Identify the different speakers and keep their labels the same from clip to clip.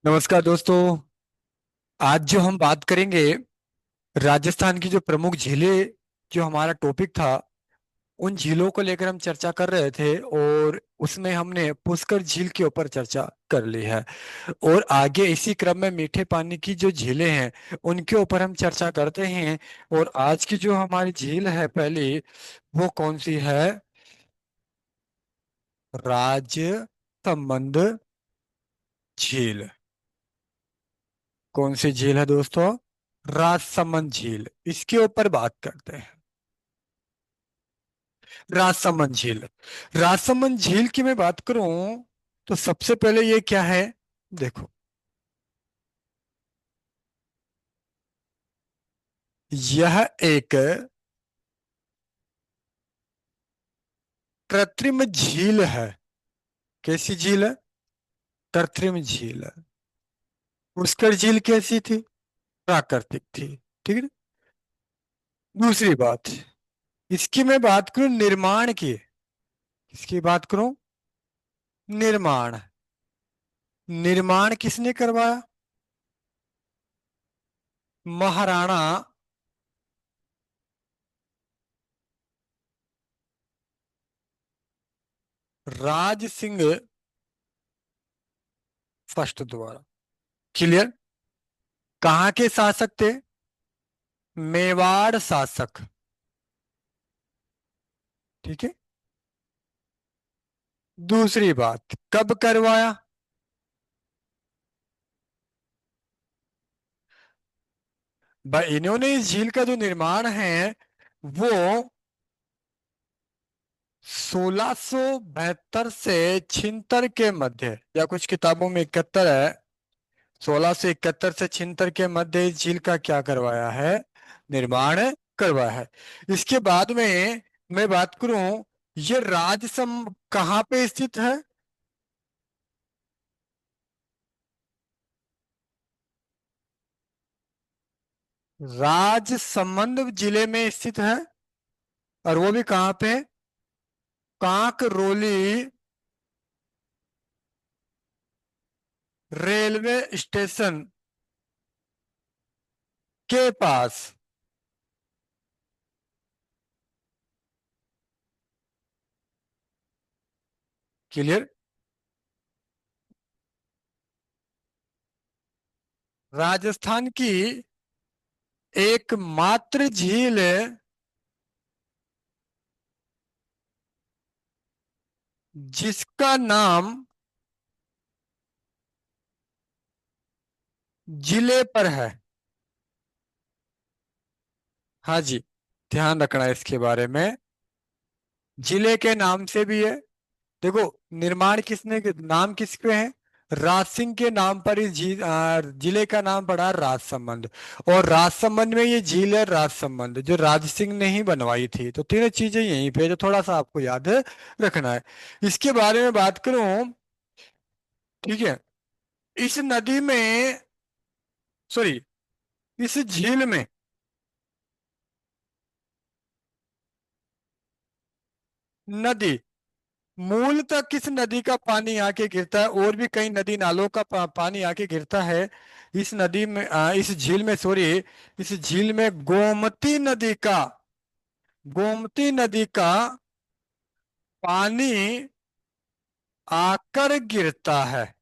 Speaker 1: नमस्कार दोस्तों। आज जो हम बात करेंगे राजस्थान की जो प्रमुख झीलें, जो हमारा टॉपिक था, उन झीलों को लेकर हम चर्चा कर रहे थे और उसमें हमने पुष्कर झील के ऊपर चर्चा कर ली है। और आगे इसी क्रम में मीठे पानी की जो झीलें हैं उनके ऊपर हम चर्चा करते हैं। और आज की जो हमारी झील है पहली, वो कौन सी है? राजसमंद झील। कौन सी झील है दोस्तों? राजसमंद झील। इसके ऊपर बात करते हैं। राजसमंद झील। राजसमंद झील की मैं बात करूं तो सबसे पहले ये क्या है? देखो, यह एक कृत्रिम झील है। कैसी झील है? कृत्रिम झील है। पुष्कर झील कैसी थी? प्राकृतिक थी। ठीक है। दूसरी बात, इसकी मैं बात करूं निर्माण की। इसकी बात करूं निर्माण। निर्माण किसने करवाया? महाराणा राज सिंह फर्स्ट द्वारा। क्लियर? कहाँ के शासक थे? मेवाड़ शासक। ठीक है। दूसरी बात, कब करवाया? इन्होंने इस झील का जो निर्माण है वो 1672 से 76 के मध्य, या कुछ किताबों में 71 है। 1671 से 76 के मध्य इस झील का क्या करवाया है? निर्माण करवाया है। इसके बाद में मैं बात करूं, ये राजसम कहाँ पे स्थित है? राजसमंद जिले में स्थित है। और वो भी कहाँ पे? कांकरोली रेलवे स्टेशन के पास। क्लियर? राजस्थान की एकमात्र झील जिसका नाम जिले पर है। हाँ जी, ध्यान रखना है इसके बारे में। जिले के नाम से भी है। देखो, निर्माण किसने, नाम किस पे है? राज सिंह के नाम पर इस जिले का नाम पड़ा राजसमंद। और राजसमंद में ये झील है राजसमंद, जो राज सिंह ने ही बनवाई थी। तो तीनों चीजें यहीं पे, जो थोड़ा सा आपको याद रखना है। इसके बारे में बात करूं, ठीक है, इस नदी में, सॉरी, इस झील में नदी, मूलतः किस नदी का पानी आके गिरता है? और भी कई नदी नालों का पानी आके गिरता है इस नदी में, इस झील में, सॉरी, इस झील में गोमती नदी का पानी आकर गिरता है।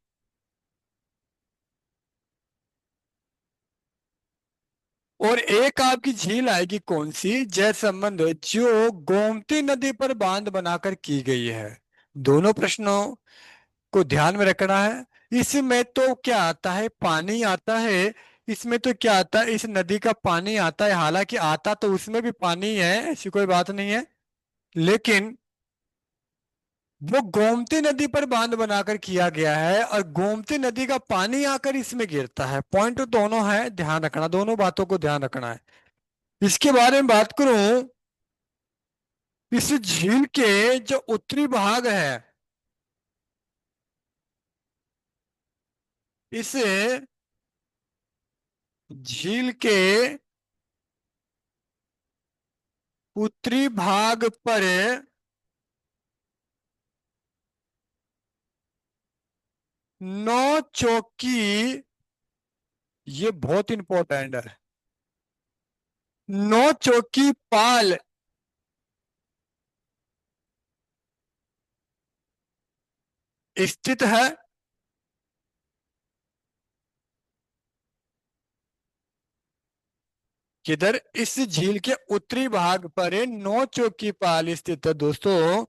Speaker 1: और एक आपकी झील आएगी कौन सी? जयसंबंद, जो गोमती नदी पर बांध बनाकर की गई है। दोनों प्रश्नों को ध्यान में रखना है। इसमें तो क्या आता है? पानी आता है। इसमें तो क्या आता है? इस नदी का पानी आता है। हालांकि आता तो उसमें भी पानी है, ऐसी कोई बात नहीं है, लेकिन वो गोमती नदी पर बांध बनाकर किया गया है और गोमती नदी का पानी आकर इसमें गिरता है। पॉइंट तो दोनों है, ध्यान रखना, दोनों बातों को ध्यान रखना है। इसके बारे में बात करूं, इस झील के जो उत्तरी भाग है, इस झील के उत्तरी भाग पर नौ चौकी, ये बहुत इंपॉर्टेंट है। नौ चौकी पाल स्थित है किधर? इस झील के उत्तरी भाग पर ये नौ चौकी पाल स्थित है दोस्तों।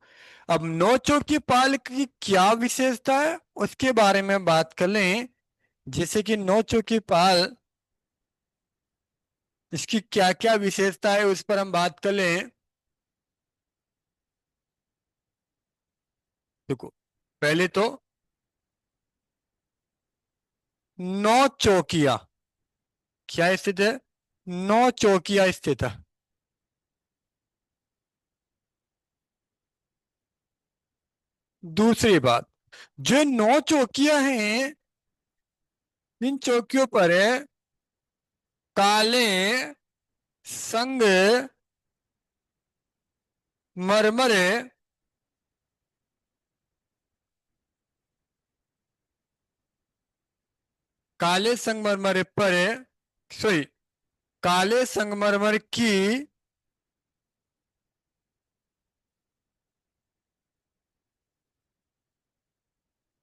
Speaker 1: अब नौ चौकी पाल की क्या विशेषता है उसके बारे में बात कर लें। जैसे कि नौ चौकी पाल, इसकी क्या क्या विशेषता है उस पर हम बात कर लें। देखो, पहले तो नौ चौकिया क्या स्थित है? नौ चौकिया स्थित है। दूसरी बात, जो नौ चौकियां हैं, इन चौकियों पर काले संग मरमर, काले संगमरमर पर, सॉरी, काले संगमरमर की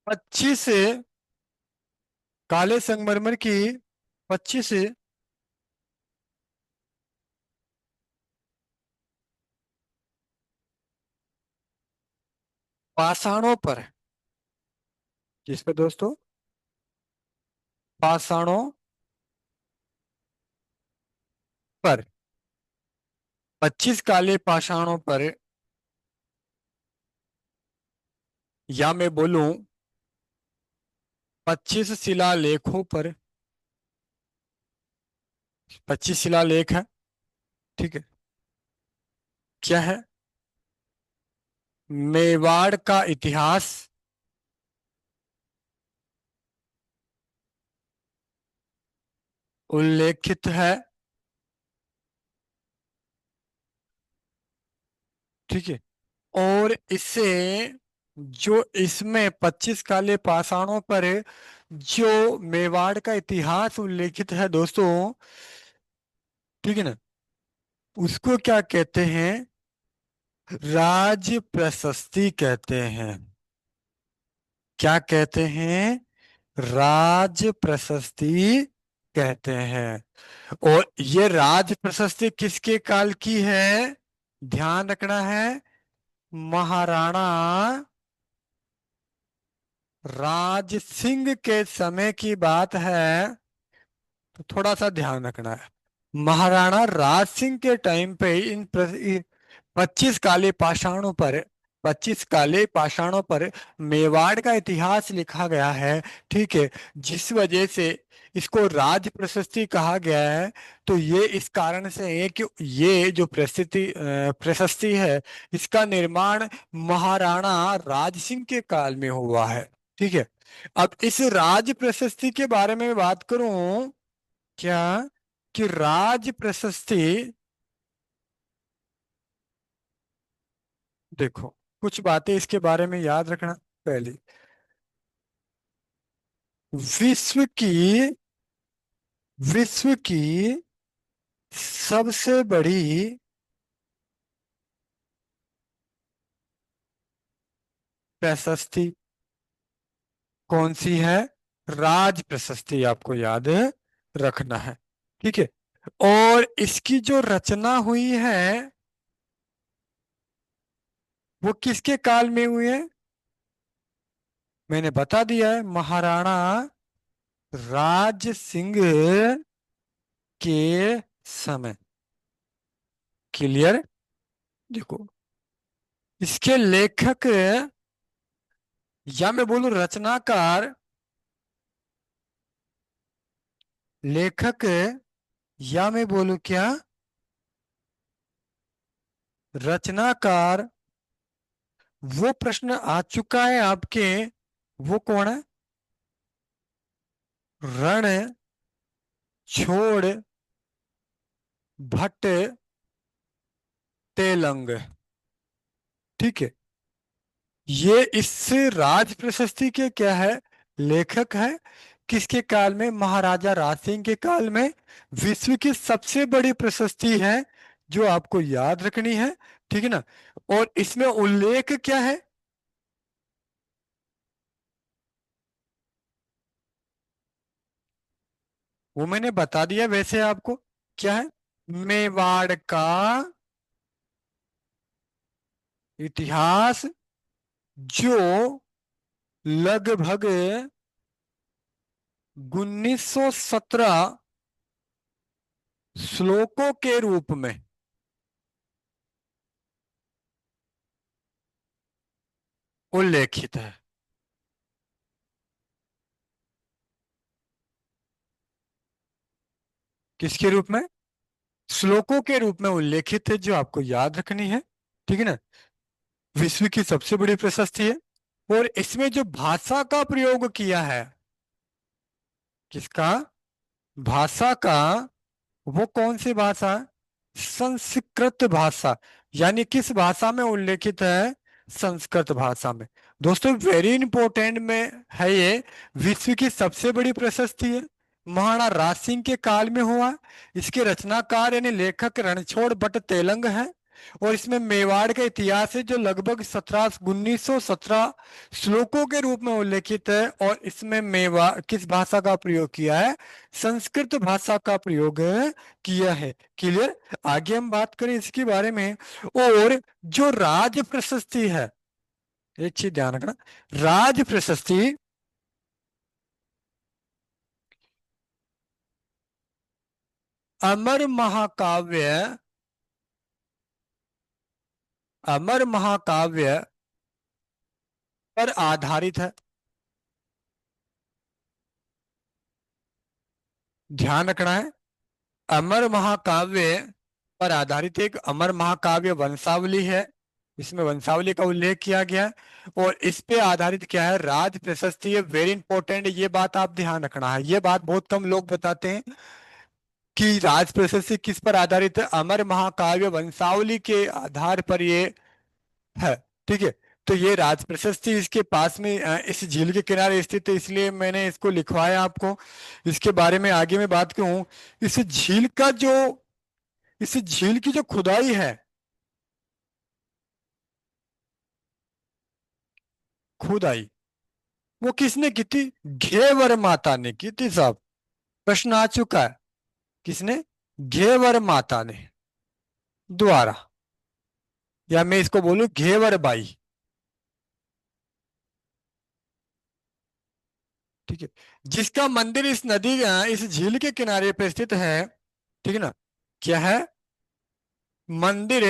Speaker 1: 25, काले संगमरमर की 25 पाषाणों पर, किस पे दोस्तों? पाषाणों पर, 25 काले पाषाणों पर, या मैं बोलूं 25 शिलालेखों पर। 25 शिलालेख है, ठीक है। क्या है? मेवाड़ का इतिहास उल्लेखित है, ठीक है। और इससे, जो इसमें 25 काले पाषाणों पर जो मेवाड़ का इतिहास उल्लेखित है दोस्तों, ठीक है ना, उसको क्या कहते हैं? राज प्रशस्ति कहते हैं। क्या कहते हैं? राज प्रशस्ति कहते हैं। और ये राज प्रशस्ति किसके काल की है? ध्यान रखना है, महाराणा राज सिंह के समय की बात है। तो थोड़ा सा ध्यान रखना है, महाराणा राज सिंह के टाइम पे इन 25 काले पाषाणों पर, 25 काले पाषाणों पर मेवाड़ का इतिहास लिखा गया है, ठीक है। जिस वजह से इसको राज प्रशस्ति कहा गया है। तो ये इस कारण से है कि ये जो प्रशस्ति है, इसका निर्माण महाराणा राज सिंह के काल में हुआ है, ठीक है। अब इस राज प्रशस्ति के बारे में बात करूं, क्या, कि राज प्रशस्ति, देखो, कुछ बातें इसके बारे में याद रखना। पहली, विश्व की विश्व की सबसे बड़ी प्रशस्ति कौन सी है? राज प्रशस्ति, आपको याद रखना है, ठीक है। और इसकी जो रचना हुई है, वो किसके काल में हुई है? मैंने बता दिया है, महाराणा राज सिंह के समय। क्लियर? देखो, इसके लेखक, या मैं बोलूं रचनाकार, लेखक, या मैं बोलूं क्या, रचनाकार, वो प्रश्न आ चुका है आपके, वो कौन है? रण छोड़ भट्ट तेलंग, ठीक है। ये इस राज प्रशस्ति के क्या है? लेखक है किसके काल में? महाराजा राज सिंह के काल में। विश्व की सबसे बड़ी प्रशस्ति है जो आपको याद रखनी है, ठीक है ना। और इसमें उल्लेख क्या है? वो मैंने बता दिया वैसे आपको। क्या है? मेवाड़ का इतिहास, जो लगभग 1917 श्लोकों के रूप में उल्लेखित है। किसके रूप में? श्लोकों के रूप में उल्लेखित है, जो आपको याद रखनी है, ठीक है ना। विश्व की सबसे बड़ी प्रशस्ति है। और इसमें जो भाषा का प्रयोग किया है, किसका? भाषा का। वो कौन सी भाषा है? संस्कृत भाषा। यानी किस भाषा में उल्लेखित है? संस्कृत भाषा में। दोस्तों वेरी इंपॉर्टेंट में है ये। विश्व की सबसे बड़ी प्रशस्ति है, महाराणा राज सिंह के काल में हुआ। इसके रचनाकार यानी लेखक रणछोड़ भट्ट तेलंग है। और इसमें मेवाड़ का इतिहास है, जो लगभग 1917 श्लोकों के रूप में उल्लेखित है। और इसमें मेवाड़ किस भाषा का प्रयोग किया है? संस्कृत भाषा का प्रयोग किया है। क्लियर? आगे हम बात करें इसके बारे में। और जो राज प्रशस्ति है, एक चीज ध्यान रखना, राज प्रशस्ति अमर महाकाव्य, अमर महाकाव्य पर आधारित है। ध्यान रखना है, अमर महाकाव्य पर आधारित एक अमर महाकाव्य वंशावली है। इसमें वंशावली का उल्लेख किया गया है। और इस पे आधारित क्या है? राज प्रशस्ति है। वेरी इंपॉर्टेंट, ये बात आप ध्यान रखना है। ये बात बहुत कम लोग बताते हैं कि राज प्रशस्ति किस पर आधारित है। अमर महाकाव्य वंशावली के आधार पर ये है, ठीक है। तो ये राज प्रशस्ति इसके पास में इस झील के किनारे स्थित है, इसलिए मैंने इसको लिखवाया आपको। इसके बारे में आगे मैं बात करूं। इस झील का जो, इस झील की जो खुदाई है, खुदाई वो किसने की थी? घेवर माता ने की थी साहब। प्रश्न आ चुका है। किसने? घेवर माता ने द्वारा, या मैं इसको बोलूं घेवर बाई, ठीक है। जिसका मंदिर इस नदी इस झील के किनारे पे स्थित है, ठीक है ना। क्या है? मंदिर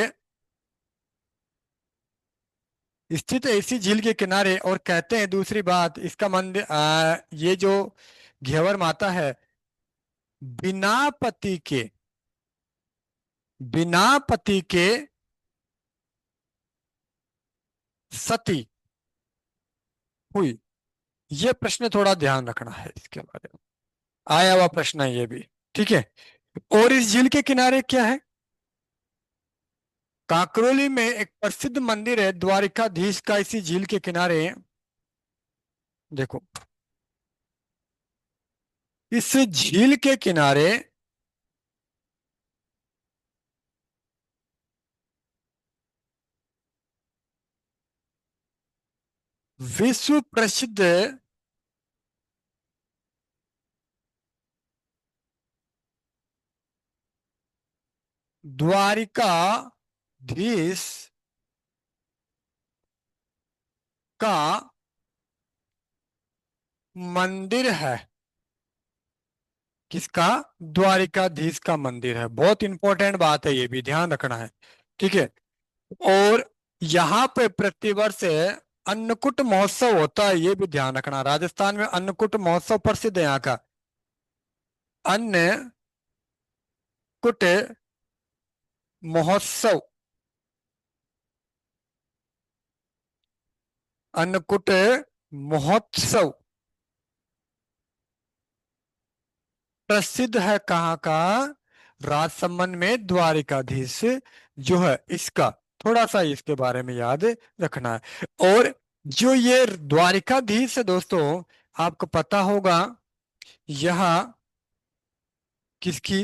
Speaker 1: स्थित है इसी झील के किनारे। और कहते हैं दूसरी बात, इसका मंदिर ये जो घेवर माता है, बिना पति के, बिना पति के सती हुई। ये प्रश्न थोड़ा ध्यान रखना है इसके बारे में, आया हुआ प्रश्न है ये भी, ठीक है। और इस झील के किनारे क्या है? काकरोली में एक प्रसिद्ध मंदिर है द्वारिकाधीश का, इसी झील के किनारे। देखो, इस झील के किनारे विश्व प्रसिद्ध द्वारिकाधीश का मंदिर है। किसका? द्वारिकाधीश का मंदिर है। बहुत इंपॉर्टेंट बात है, ये भी ध्यान रखना है, ठीक है। और यहाँ पे प्रतिवर्ष अन्नकूट महोत्सव होता है, ये भी ध्यान रखना। राजस्थान में अन्नकूट महोत्सव प्रसिद्ध है यहाँ का। अन्नकूट महोत्सव, अन्नकूट महोत्सव प्रसिद्ध है कहाँ का? राजसमंद में द्वारिकाधीश जो है इसका। थोड़ा सा इसके बारे में याद रखना है। और जो ये द्वारिकाधीश है दोस्तों, आपको पता होगा यह किसकी,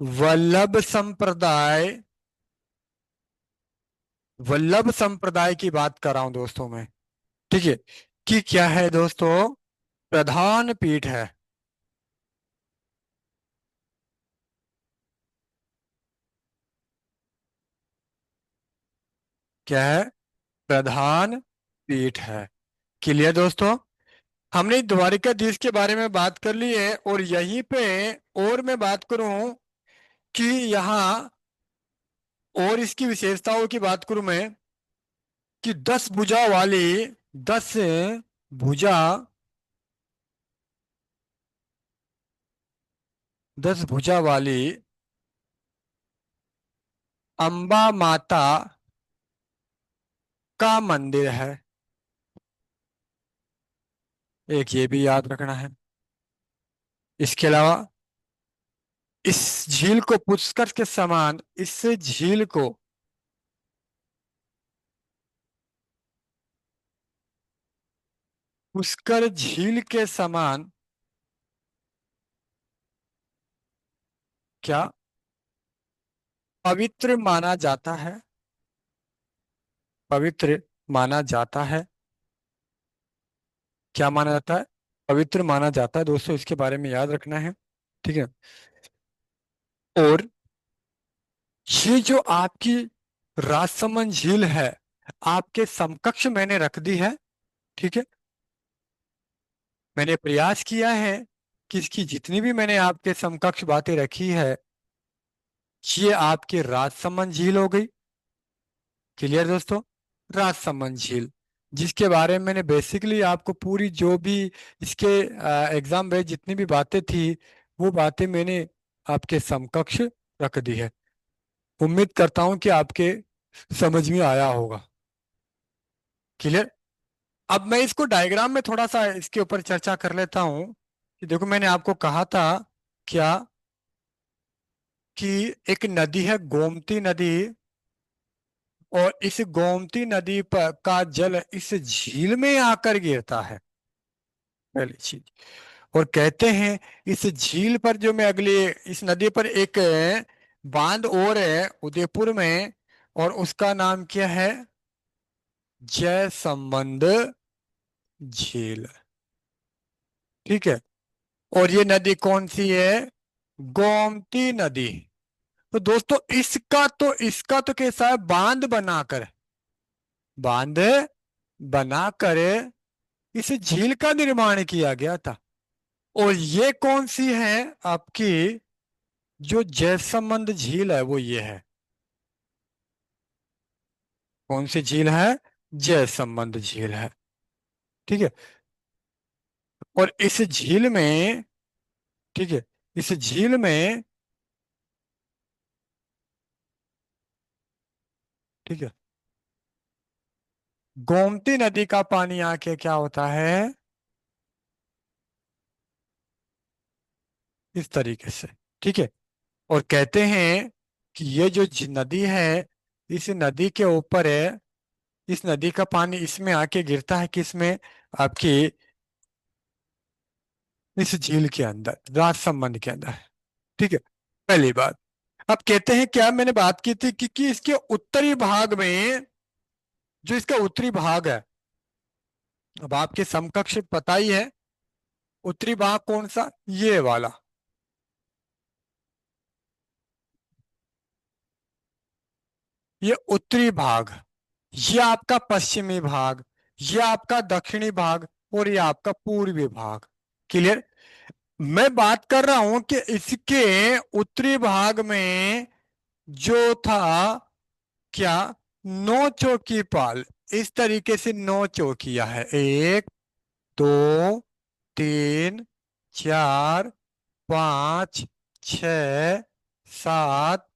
Speaker 1: वल्लभ संप्रदाय, वल्लभ संप्रदाय की बात कर रहा हूं दोस्तों मैं। ठीक है, कि क्या है दोस्तों, प्रधान पीठ है। क्या है, प्रधान पीठ है। क्लियर दोस्तों। हमने द्वारिकाधीश के बारे में बात कर ली है, और यहीं पे और मैं बात करूं कि यहाँ और इसकी विशेषताओं की बात करूं मैं, कि 10 भुजा वाली, 10 भुजा, 10 भुजा वाली अंबा माता का मंदिर है। एक ये भी याद रखना है। इसके अलावा इस झील को पुष्कर के समान, इस झील को पुष्कर झील के समान क्या पवित्र माना जाता है, पवित्र माना जाता है। क्या माना जाता है, पवित्र माना जाता है दोस्तों, इसके बारे में याद रखना है। ठीक है। और ये जो आपकी राजसमंद झील है, आपके समकक्ष मैंने रख दी है। ठीक है। मैंने प्रयास किया है कि इसकी जितनी भी मैंने आपके समकक्ष बातें रखी है, ये आपकी राजसमंद झील हो गई। क्लियर दोस्तों। राजसमंद झील, जिसके बारे में मैंने बेसिकली आपको पूरी जो भी इसके एग्जाम बेस्ड जितनी भी बातें थी, वो बातें मैंने आपके समकक्ष रख दी है। उम्मीद करता हूं कि आपके समझ में आया होगा। क्लियर। अब मैं इसको डायग्राम में थोड़ा सा इसके ऊपर चर्चा कर लेता हूं, कि देखो मैंने आपको कहा था क्या, कि एक नदी है गोमती नदी, और इस गोमती नदी पर का जल इस झील में आकर गिरता है, पहली चीज। और कहते हैं इस झील पर जो, मैं अगली, इस नदी पर एक बांध और है उदयपुर में, और उसका नाम क्या है, जय संबंध झील। ठीक है। और ये नदी कौन सी है, गोमती नदी। तो दोस्तों इसका तो कैसा है, बांध बनाकर, बांध बनाकर इस झील का निर्माण किया गया था। और ये कौन सी है आपकी, जो जयसमंद झील है वो ये है। कौन सी झील है, जयसमंद झील है। ठीक है। और इस झील में, ठीक है, इस झील में, ठीक है, गोमती नदी का पानी आके क्या होता है, इस तरीके से। ठीक है। और कहते हैं कि ये जो नदी है, इस नदी के ऊपर है, इस नदी का पानी इसमें आके गिरता है, किसमें, आपकी इस झील के अंदर, राजसमंद के अंदर। ठीक है, पहली बात। अब कहते हैं, क्या मैंने बात की थी कि इसके उत्तरी भाग में, जो इसका उत्तरी भाग है, अब आपके समकक्ष पता ही है, उत्तरी भाग कौन सा, ये वाला। ये उत्तरी भाग, ये आपका पश्चिमी भाग, ये आपका दक्षिणी भाग, और ये आपका पूर्वी भाग। क्लियर। मैं बात कर रहा हूं कि इसके उत्तरी भाग में जो था, क्या, 9 चौकी पाल, इस तरीके से 9 चौकियां है, 1, 2, 3, 4, 5, 6, 7,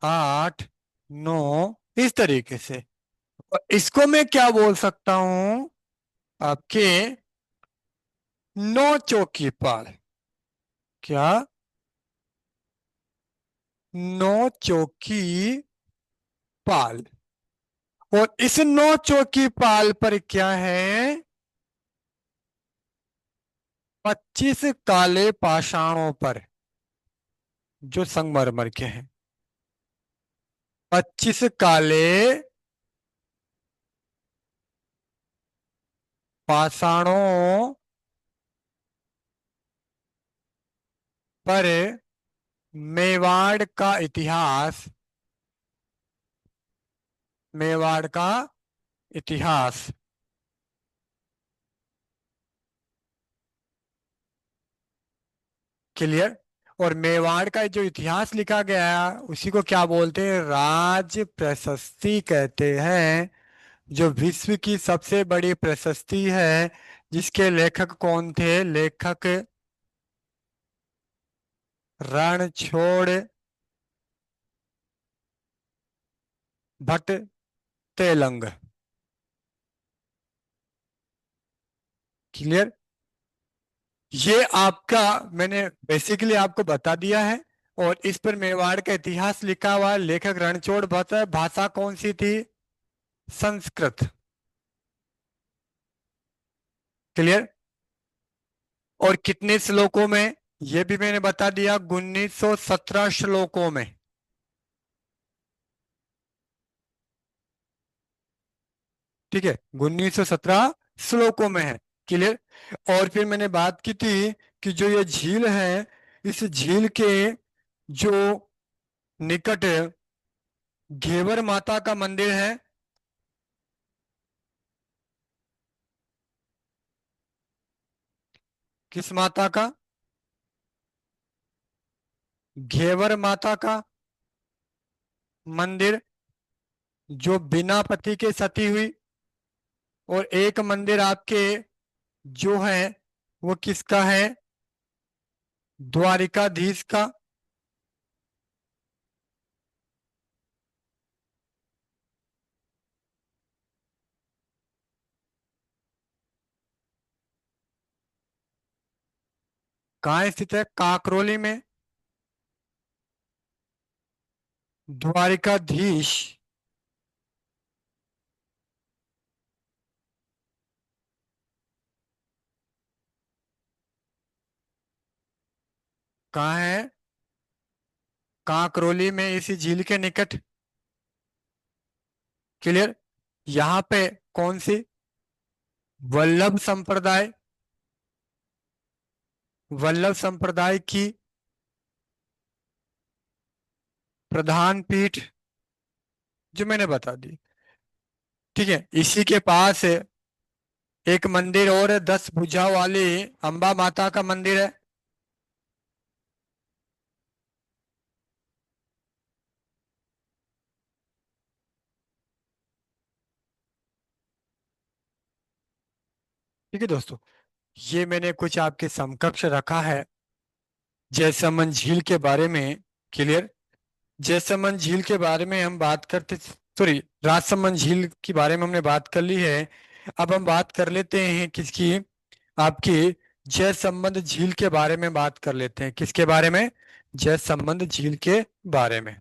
Speaker 1: 8, 9, इस तरीके से। और इसको मैं क्या बोल सकता हूं, आपके 9 चौकी पाल। क्या, 9 चौकी पाल। और इस 9 चौकी पाल पर क्या है, 25 काले पाषाणों पर, जो संगमरमर के हैं। 25 काले पाषाणों पर मेवाड़ का इतिहास, मेवाड़ का इतिहास। क्लियर। और मेवाड़ का जो इतिहास लिखा गया है उसी को क्या बोलते हैं, राज प्रशस्ति कहते हैं, जो विश्व की सबसे बड़ी प्रशस्ति है। जिसके लेखक कौन थे, लेखक रणछोड़ भट्ट तेलंग। क्लियर। ये आपका, मैंने बेसिकली आपको बता दिया है। और इस पर मेवाड़ का इतिहास लिखा हुआ है, लेखक रणछोड़ भट्ट है। भाषा कौन सी थी, संस्कृत। क्लियर। और कितने श्लोकों में, ये भी मैंने बता दिया, 1917 श्लोकों में। ठीक है, 1917 श्लोकों में है। क्लियर। और फिर मैंने बात की थी कि जो ये झील है, इस झील के जो निकट घेवर माता का मंदिर है। किस माता का, घेवर माता का मंदिर, जो बिना पति के सती हुई। और एक मंदिर आपके जो है वो किसका है, द्वारिकाधीश का। कहाँ स्थित है, काकरोली में। द्वारिकाधीश कहाँ है, काकरोली में, इसी झील के निकट। क्लियर। यहाँ पे कौन सी, वल्लभ संप्रदाय, वल्लभ संप्रदाय की प्रधान पीठ, जो मैंने बता दी। ठीक है, इसी के पास एक मंदिर और है, 10 भुजा वाली अंबा माता का मंदिर है। ठीक है दोस्तों, ये मैंने कुछ आपके समकक्ष रखा है जयसमंद झील के बारे में। क्लियर। जयसमंद झील के बारे में हम बात करते, सॉरी, राजसमंद झील के बारे में हमने बात कर ली है। अब हम बात कर लेते हैं किसकी, आपकी जयसमंद झील के बारे में बात कर लेते हैं। किसके बारे में, जयसमंद झील के बारे में।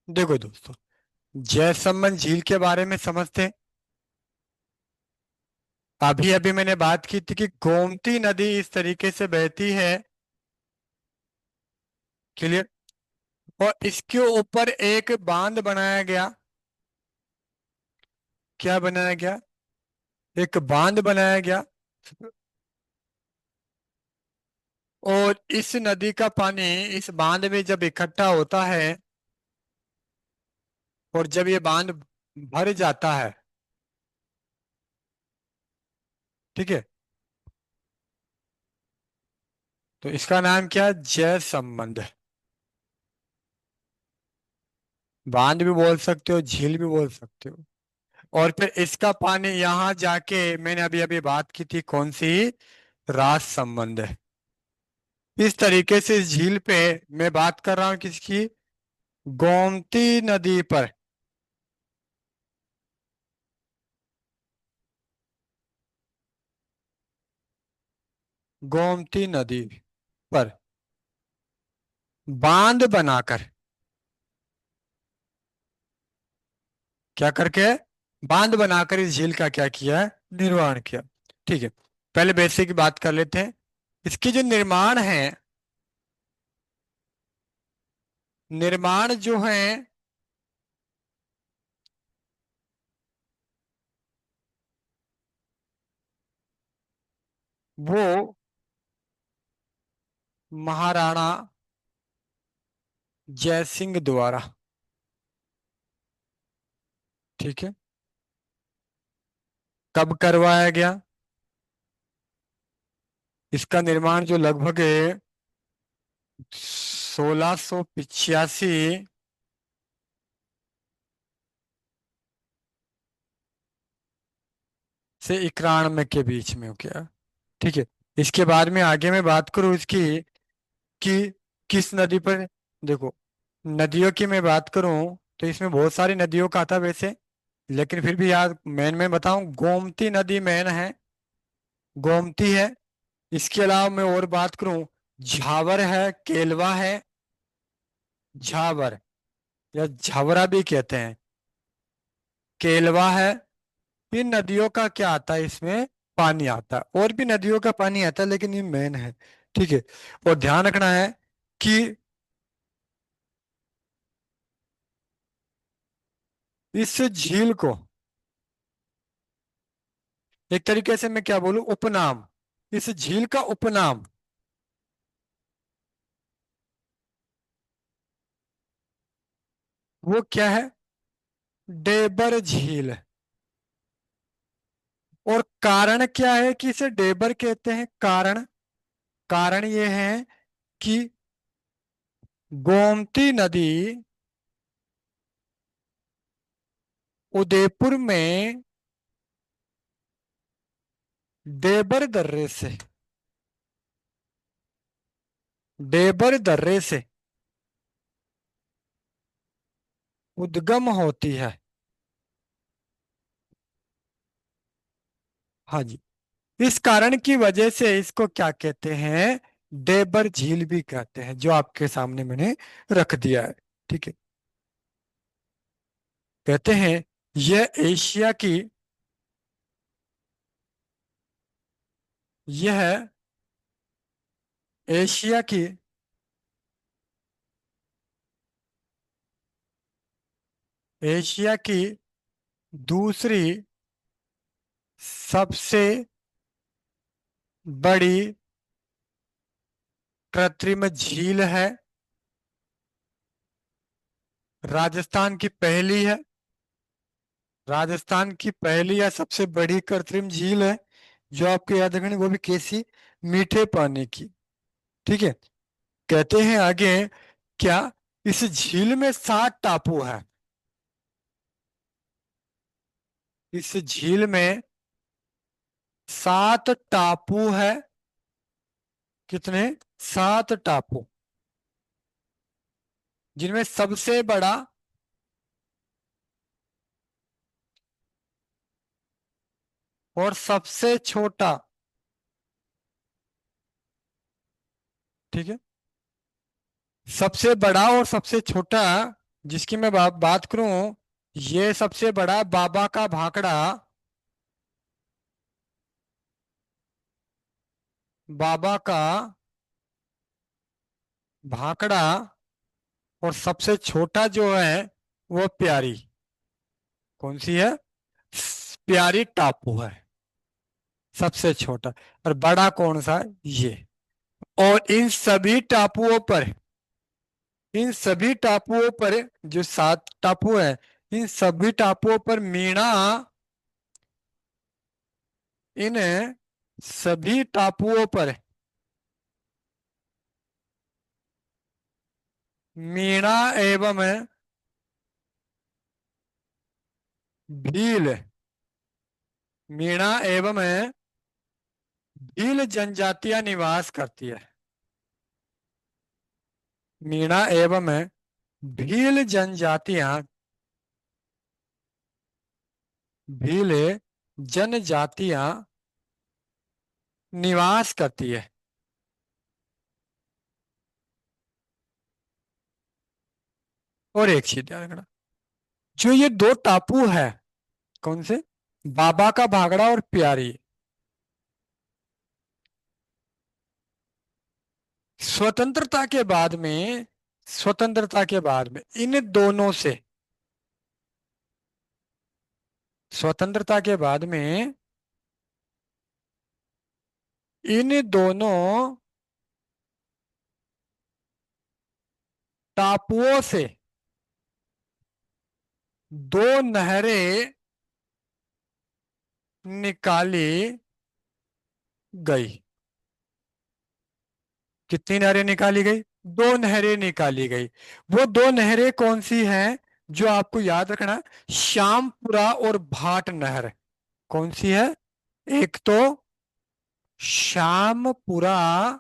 Speaker 1: देखो दोस्तों, जयसमंद झील के बारे में समझते हैं। अभी अभी मैंने बात की थी कि गोमती नदी इस तरीके से बहती है। क्लियर। और इसके ऊपर एक बांध बनाया गया। क्या बनाया गया, एक बांध बनाया गया। और इस नदी का पानी इस बांध में जब इकट्ठा होता है, और जब ये बांध भर जाता है, ठीक है, तो इसका नाम क्या है, जय संबंध। बांध भी बोल सकते हो, झील भी बोल सकते हो। और फिर इसका पानी यहाँ जाके, मैंने अभी अभी बात की थी कौन सी, रास संबंध है। इस तरीके से इस झील पे मैं बात कर रहा हूँ किसकी, गोमती नदी पर। गोमती नदी पर बांध बनाकर, क्या करके, बांध बनाकर इस झील का क्या किया है, निर्माण किया। ठीक है, पहले बेसिक की बात कर लेते हैं। इसकी जो निर्माण है, निर्माण जो है वो महाराणा जयसिंह द्वारा, ठीक है, कब करवाया गया, इसका निर्माण जो लगभग 1685 से 91 के बीच में हो गया। ठीक है, इसके बाद में आगे मैं बात करूं इसकी कि किस नदी पर, देखो, नदियों की मैं बात करूं तो इसमें बहुत सारी नदियों का आता है वैसे, लेकिन फिर भी यार मेन मैं बताऊं, गोमती नदी मेन है, गोमती है। इसके अलावा मैं और बात करूं, झावर है, केलवा है, झावर या झावरा भी कहते हैं, केलवा है। इन नदियों का क्या आता है इसमें, पानी आता है, और भी नदियों का पानी आता है लेकिन ये मेन है। ठीक है, और ध्यान रखना है कि इस झील को एक तरीके से मैं क्या बोलूं, उपनाम, इस झील का उपनाम वो क्या है, डेबर झील। और कारण क्या है कि इसे डेबर कहते हैं, कारण, कारण ये है कि गोमती नदी उदयपुर में डेबर दर्रे से, डेबर दर्रे से उद्गम होती है। हाँ जी, इस कारण की वजह से इसको क्या कहते हैं, डेबर झील भी कहते हैं, जो आपके सामने मैंने रख दिया है। ठीक है, कहते हैं यह एशिया की, यह एशिया की एशिया की दूसरी सबसे बड़ी कृत्रिम झील है, राजस्थान की पहली है, राजस्थान की पहली या सबसे बड़ी कृत्रिम झील है, जो आपको याद रखनी, वो भी कैसी, मीठे पानी की। ठीक है, कहते हैं आगे, क्या इस झील में 7 टापू है, इस झील में 7 टापू है, कितने, 7 टापू, जिनमें सबसे बड़ा और सबसे छोटा, ठीक है, सबसे बड़ा और सबसे छोटा, जिसकी मैं बात करूं, ये सबसे बड़ा बाबा का भाकड़ा, बाबा का भाकड़ा, और सबसे छोटा जो है वो प्यारी, कौन सी है, प्यारी टापू है, सबसे छोटा। और बड़ा कौन सा है, ये। और इन सभी टापुओं पर, इन सभी टापुओं पर, जो 7 टापू है, इन सभी टापुओं पर मीणा, इन सभी टापुओं पर मीणा एवं भील, मीणा एवं भील जनजातियां निवास करती है, मीणा एवं भील जनजातियां, भील जनजातियां निवास करती है। और एक चीज ध्यान रखना, जो ये दो टापू है, कौन से, बाबा का भागड़ा और प्यारी, स्वतंत्रता के बाद में, स्वतंत्रता के बाद में इन दोनों से, स्वतंत्रता के बाद में इन दोनों टापुओं से दो नहरें निकाली गई। कितनी नहरें निकाली गई? दो नहरें निकाली गई। वो दो नहरें कौन सी हैं जो आपको याद रखना है? श्यामपुरा और भाट नहर। कौन सी है? एक तो श्यामपुरा,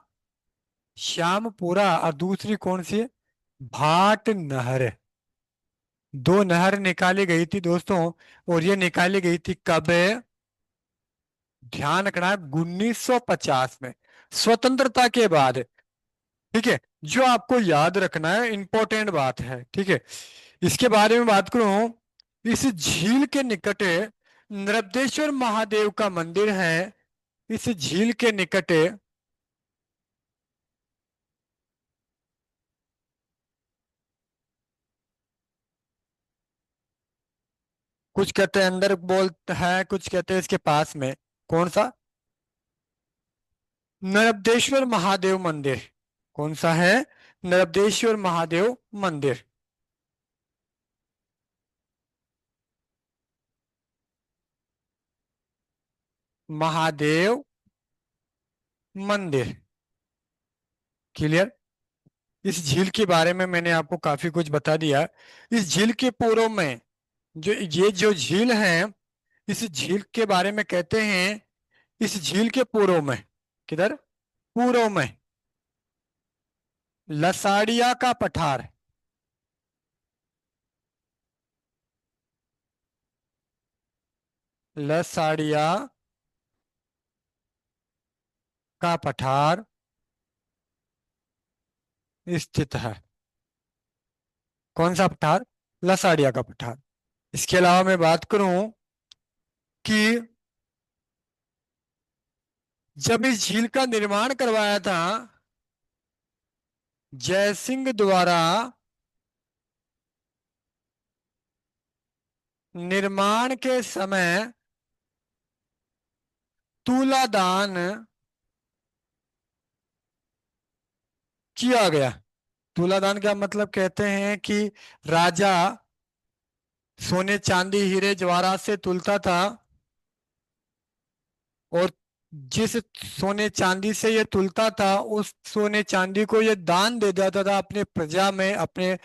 Speaker 1: श्यामपुरा, और दूसरी कौन सी है? भाट नहर। दो नहर निकाली गई थी दोस्तों, और ये निकाली गई थी कब? ध्यान रखना है 1950 में, स्वतंत्रता के बाद। ठीक है, जो आपको याद रखना है, इंपॉर्टेंट बात है, ठीक है। इसके बारे में बात करूं, इस झील के निकट नर्मदेश्वर महादेव का मंदिर है। इस झील के निकट, कुछ कहते हैं अंदर बोल है, कुछ कहते हैं इसके पास में। कौन सा? नर्मदेश्वर महादेव मंदिर। कौन सा है? नर्मदेश्वर महादेव मंदिर। महादेव मंदिर। क्लियर? इस झील के बारे में मैंने आपको काफी कुछ बता दिया। इस झील के पूर्व में, जो ये जो झील है, इस झील के बारे में कहते हैं, इस झील के पूर्व में, किधर? पूर्व में लसाड़िया का पठार। लसाड़िया का पठार स्थित है। कौन सा पठार? लसाड़िया का पठार। इसके अलावा मैं बात करूं कि जब इस झील का निर्माण करवाया था जयसिंह द्वारा, निर्माण के समय तुलादान किया गया। तुलादान का मतलब कहते हैं कि राजा सोने चांदी हीरे जवाहरात से तुलता था, और जिस सोने चांदी से ये तुलता था, उस सोने चांदी को ये दान दे देता था अपने प्रजा में, अपने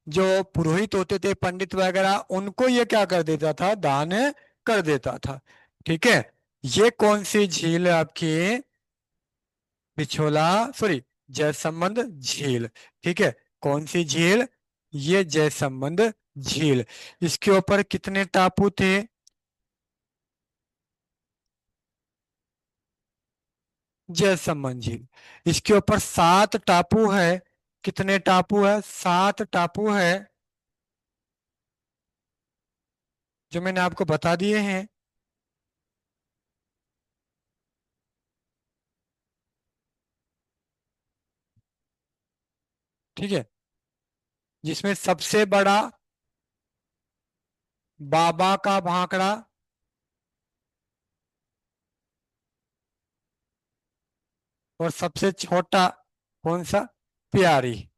Speaker 1: जो पुरोहित होते थे, पंडित वगैरह, उनको ये क्या कर देता था? दान कर देता था। ठीक है। ये कौन सी झील है आपकी? पिछोला, सॉरी, जयसंबंध झील। ठीक है। कौन सी झील? ये जयसंबंध झील। इसके ऊपर कितने टापू थे? जयसंबंध झील, इसके ऊपर 7 टापू है। कितने टापू है? 7 टापू है, जो मैंने आपको बता दिए हैं। ठीक है। जिसमें सबसे बड़ा बाबा का भांकड़ा, और सबसे छोटा कौन सा? प्यारी।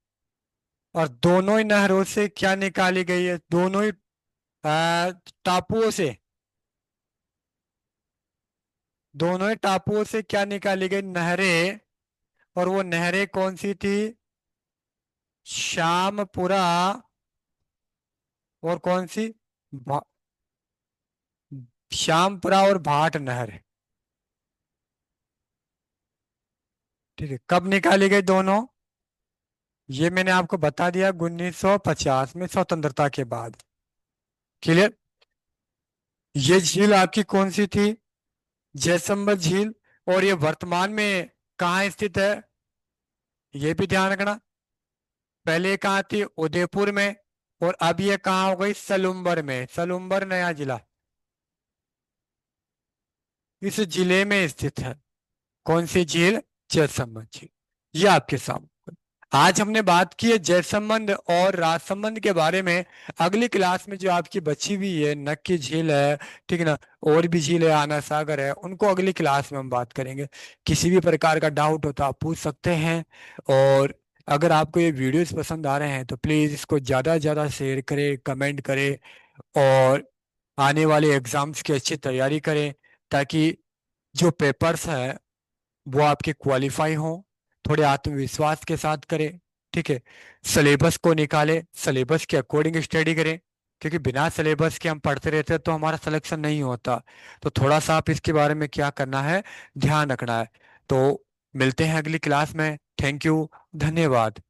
Speaker 1: और दोनों ही नहरों से क्या निकाली गई है? दोनों ही टापुओं से, दोनों ही टापुओं से क्या निकाली गई? नहरें। और वो नहरें कौन सी थी? श्यामपुरा, और कौन सी? भा- श्यामपुरा और भाट नहर। ठीक है। कब निकाली गई दोनों? ये मैंने आपको बता दिया 1950 में, स्वतंत्रता के बाद। क्लियर? ये झील आपकी कौन सी थी? जयसंबत झील। और ये वर्तमान में कहाँ स्थित है, ये भी ध्यान रखना। पहले ये कहाँ थी, उदयपुर में, और अब ये कहाँ हो गई, सलुम्बर में। सलुम्बर नया जिला इस जिले में स्थित है। कौन सी झील, जलसंबंध झील। ये आपके सामने। आज हमने बात की है जलसंबंध और राजसंबंध के बारे में। अगली क्लास में जो आपकी बची हुई है, नक्की की झील है, ठीक है ना, और भी झील है, आना सागर है, उनको अगली क्लास में हम बात करेंगे। किसी भी प्रकार का डाउट हो तो आप पूछ सकते हैं। और अगर आपको ये वीडियोस पसंद आ रहे हैं तो प्लीज़ इसको ज़्यादा से ज़्यादा शेयर करें, कमेंट करें, और आने वाले एग्जाम्स की अच्छी तैयारी करें, ताकि जो पेपर्स है वो आपके क्वालिफाई हों। थोड़े आत्मविश्वास के साथ करें, ठीक है। सिलेबस को निकालें, सिलेबस के अकॉर्डिंग स्टडी करें, क्योंकि बिना सिलेबस के हम पढ़ते रहते हैं तो हमारा सिलेक्शन नहीं होता। तो थोड़ा सा आप इसके बारे में क्या करना है, ध्यान रखना है। तो मिलते हैं अगली क्लास में। थैंक यू, धन्यवाद।